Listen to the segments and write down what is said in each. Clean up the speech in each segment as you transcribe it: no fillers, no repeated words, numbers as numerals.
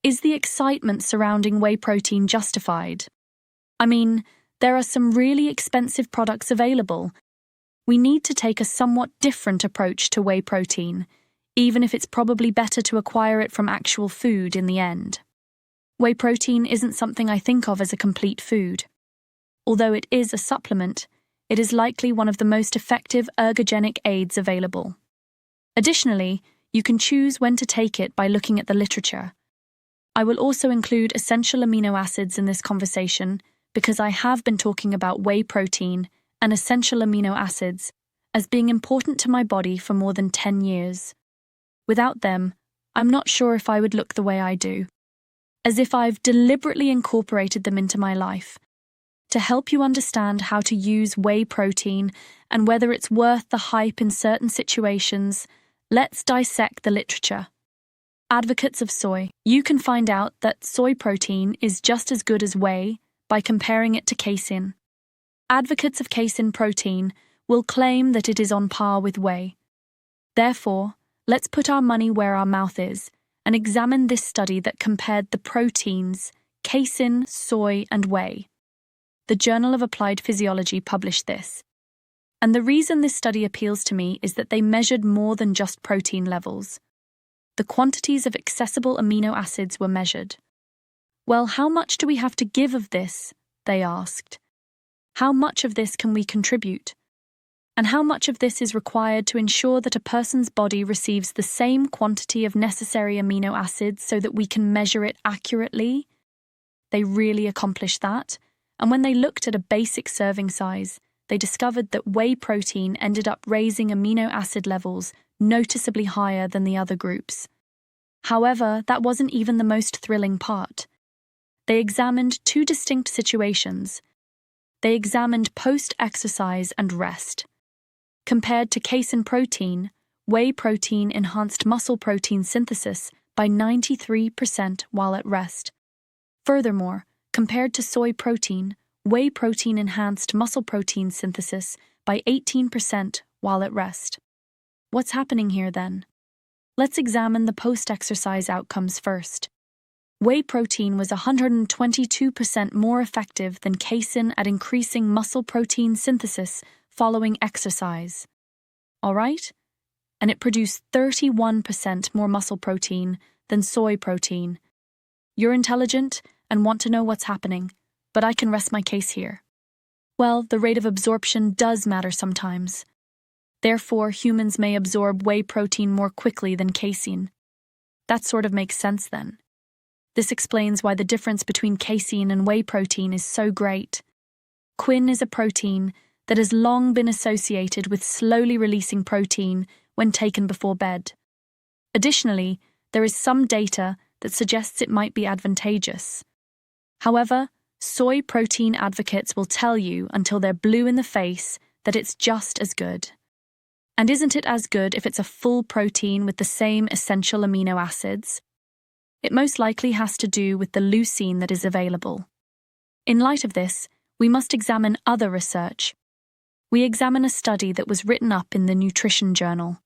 Is the excitement surrounding whey protein justified? I mean, there are some really expensive products available. We need to take a somewhat different approach to whey protein, even if it's probably better to acquire it from actual food in the end. Whey protein isn't something I think of as a complete food. Although it is a supplement, it is likely one of the most effective ergogenic aids available. Additionally, you can choose when to take it by looking at the literature. I will also include essential amino acids in this conversation because I have been talking about whey protein and essential amino acids as being important to my body for more than 10 years. Without them, I'm not sure if I would look the way I do. As if I've deliberately incorporated them into my life. To help you understand how to use whey protein and whether it's worth the hype in certain situations, let's dissect the literature. Advocates of soy. You can find out that soy protein is just as good as whey by comparing it to casein. Advocates of casein protein will claim that it is on par with whey. Therefore, let's put our money where our mouth is and examine this study that compared the proteins, casein, soy, and whey. The Journal of Applied Physiology published this. And the reason this study appeals to me is that they measured more than just protein levels. The quantities of accessible amino acids were measured. Well, how much do we have to give of this? They asked. How much of this can we contribute? And how much of this is required to ensure that a person's body receives the same quantity of necessary amino acids so that we can measure it accurately? They really accomplished that, and when they looked at a basic serving size, they discovered that whey protein ended up raising amino acid levels noticeably higher than the other groups. However, that wasn't even the most thrilling part. They examined two distinct situations. They examined post-exercise and rest. Compared to casein protein, whey protein enhanced muscle protein synthesis by 93% while at rest. Furthermore, compared to soy protein, whey protein enhanced muscle protein synthesis by 18% while at rest. What's happening here then? Let's examine the post-exercise outcomes first. Whey protein was 122% more effective than casein at increasing muscle protein synthesis following exercise. All right? And it produced 31% more muscle protein than soy protein. You're intelligent and want to know what's happening, but I can rest my case here. Well, the rate of absorption does matter sometimes. Therefore, humans may absorb whey protein more quickly than casein. That sort of makes sense then. This explains why the difference between casein and whey protein is so great. Quin is a protein that has long been associated with slowly releasing protein when taken before bed. Additionally, there is some data that suggests it might be advantageous. However, soy protein advocates will tell you until they're blue in the face that it's just as good. And isn't it as good if it's a full protein with the same essential amino acids? It most likely has to do with the leucine that is available. In light of this, we must examine other research. We examine a study that was written up in the Nutrition Journal.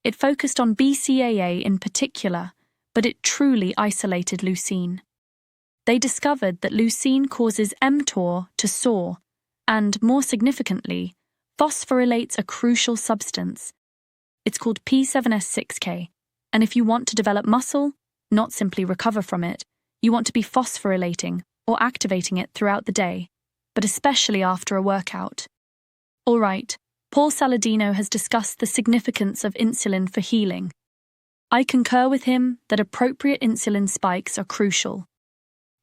It focused on BCAA in particular, but it truly isolated leucine. They discovered that leucine causes mTOR to soar, and, more significantly, phosphorylates a crucial substance. It's called P7S6K, and if you want to develop muscle, not simply recover from it, you want to be phosphorylating or activating it throughout the day, but especially after a workout. All right, Paul Saladino has discussed the significance of insulin for healing. I concur with him that appropriate insulin spikes are crucial.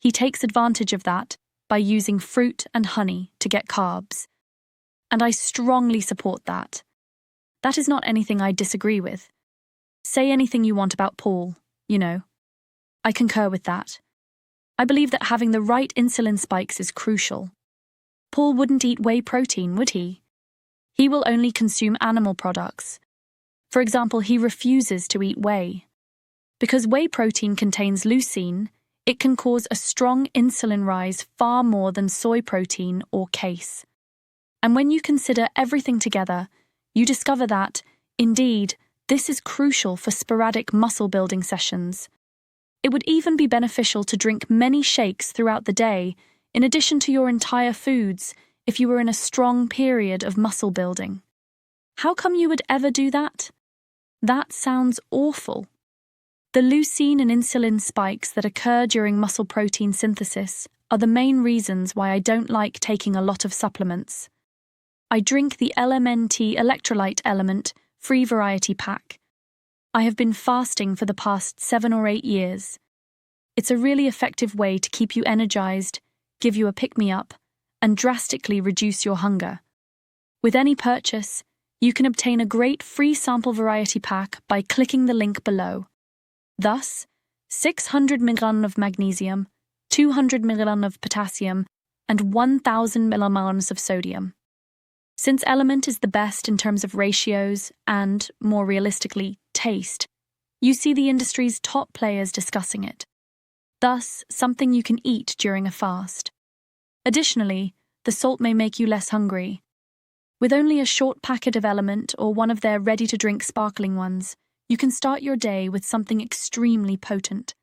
He takes advantage of that by using fruit and honey to get carbs. And I strongly support that. That is not anything I disagree with. Say anything you want about Paul, you know. I concur with that. I believe that having the right insulin spikes is crucial. Paul wouldn't eat whey protein, would he? He will only consume animal products. For example, he refuses to eat whey. Because whey protein contains leucine, it can cause a strong insulin rise far more than soy protein or case. And when you consider everything together, you discover that, indeed, this is crucial for sporadic muscle-building sessions. It would even be beneficial to drink many shakes throughout the day, in addition to your entire foods, if you were in a strong period of muscle building. How come you would ever do that? That sounds awful. The leucine and insulin spikes that occur during muscle protein synthesis are the main reasons why I don't like taking a lot of supplements. I drink the LMNT electrolyte element free variety pack. I have been fasting for the past 7 or 8 years. It's a really effective way to keep you energized, give you a pick-me-up, and drastically reduce your hunger. With any purchase, you can obtain a great free sample variety pack by clicking the link below. Thus, 600 mg of magnesium, 200 mg of potassium, and 1,000 mg of sodium. Since Element is the best in terms of ratios and, more realistically, taste, you see the industry's top players discussing it. Thus, something you can eat during a fast. Additionally, the salt may make you less hungry. With only a short packet of Element or one of their ready-to-drink sparkling ones, you can start your day with something extremely potent.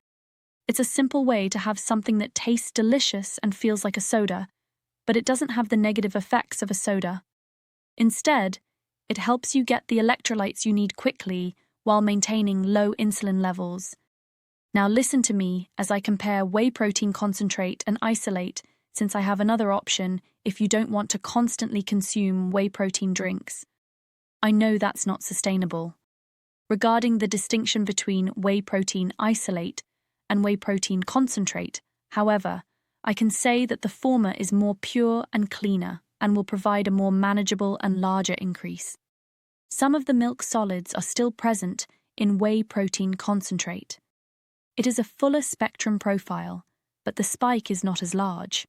It's a simple way to have something that tastes delicious and feels like a soda, but it doesn't have the negative effects of a soda. Instead, it helps you get the electrolytes you need quickly while maintaining low insulin levels. Now listen to me as I compare whey protein concentrate and isolate, since I have another option if you don't want to constantly consume whey protein drinks. I know that's not sustainable. Regarding the distinction between whey protein isolate and whey protein concentrate, however, I can say that the former is more pure and cleaner and will provide a more manageable and larger increase. Some of the milk solids are still present in whey protein concentrate. It is a fuller spectrum profile, but the spike is not as large.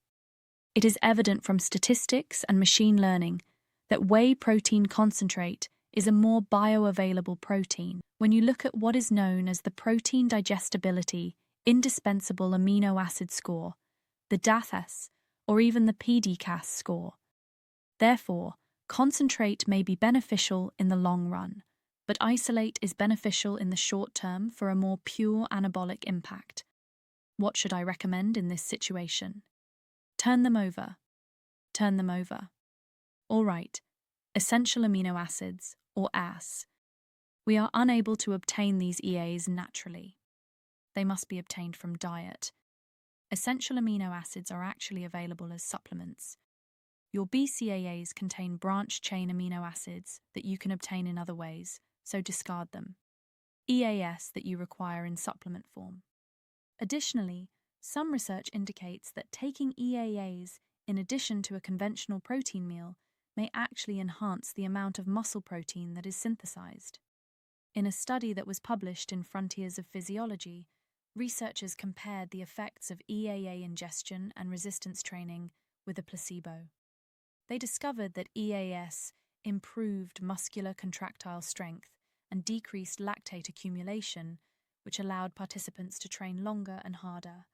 It is evident from statistics and machine learning that whey protein concentrate is a more bioavailable protein. When you look at what is known as the protein digestibility indispensable amino acid score, the DAFAS, or even the PDCAS score. Therefore, concentrate may be beneficial in the long run, but isolate is beneficial in the short term for a more pure anabolic impact. What should I recommend in this situation? Turn them over. Turn them over. All right, essential amino acids, or AS. We are unable to obtain these EAs naturally. They must be obtained from diet. Essential amino acids are actually available as supplements. Your BCAAs contain branched-chain amino acids that you can obtain in other ways, so discard them. EAS that you require in supplement form. Additionally, some research indicates that taking EAAs in addition to a conventional protein meal may actually enhance the amount of muscle protein that is synthesized. In a study that was published in Frontiers of Physiology, researchers compared the effects of EAA ingestion and resistance training with a placebo. They discovered that EAS improved muscular contractile strength and decreased lactate accumulation, which allowed participants to train longer and harder.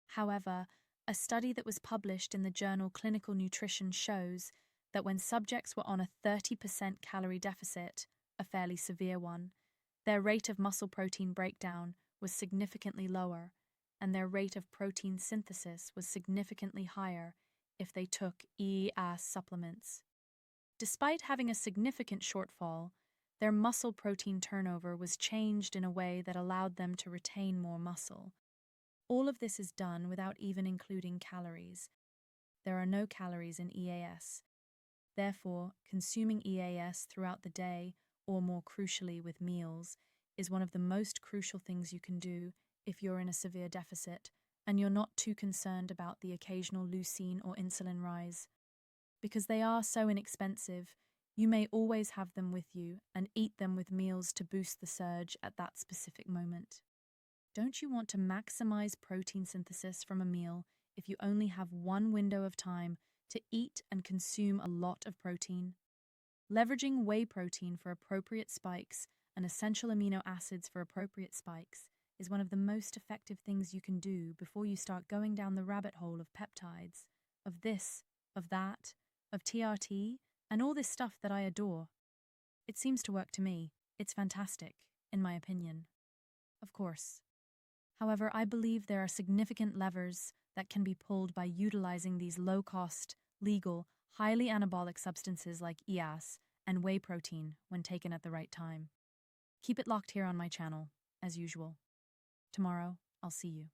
However, a study that was published in the journal Clinical Nutrition shows that when subjects were on a 30% calorie deficit, a fairly severe one, their rate of muscle protein breakdown was significantly lower, and their rate of protein synthesis was significantly higher if they took EAS supplements. Despite having a significant shortfall, their muscle protein turnover was changed in a way that allowed them to retain more muscle. All of this is done without even including calories. There are no calories in EAS. Therefore, consuming EAS throughout the day, or more crucially with meals, is one of the most crucial things you can do if you're in a severe deficit and you're not too concerned about the occasional leucine or insulin rise. Because they are so inexpensive, you may always have them with you and eat them with meals to boost the surge at that specific moment. Don't you want to maximize protein synthesis from a meal if you only have one window of time to eat and consume a lot of protein? Leveraging whey protein for appropriate spikes and essential amino acids for appropriate spikes is one of the most effective things you can do before you start going down the rabbit hole of peptides, of this, of that, of TRT, and all this stuff that I adore. It seems to work to me. It's fantastic, in my opinion. Of course, However, I believe there are significant levers that can be pulled by utilizing these low-cost, legal, highly anabolic substances like EAS and whey protein when taken at the right time. Keep it locked here on my channel, as usual. Tomorrow, I'll see you.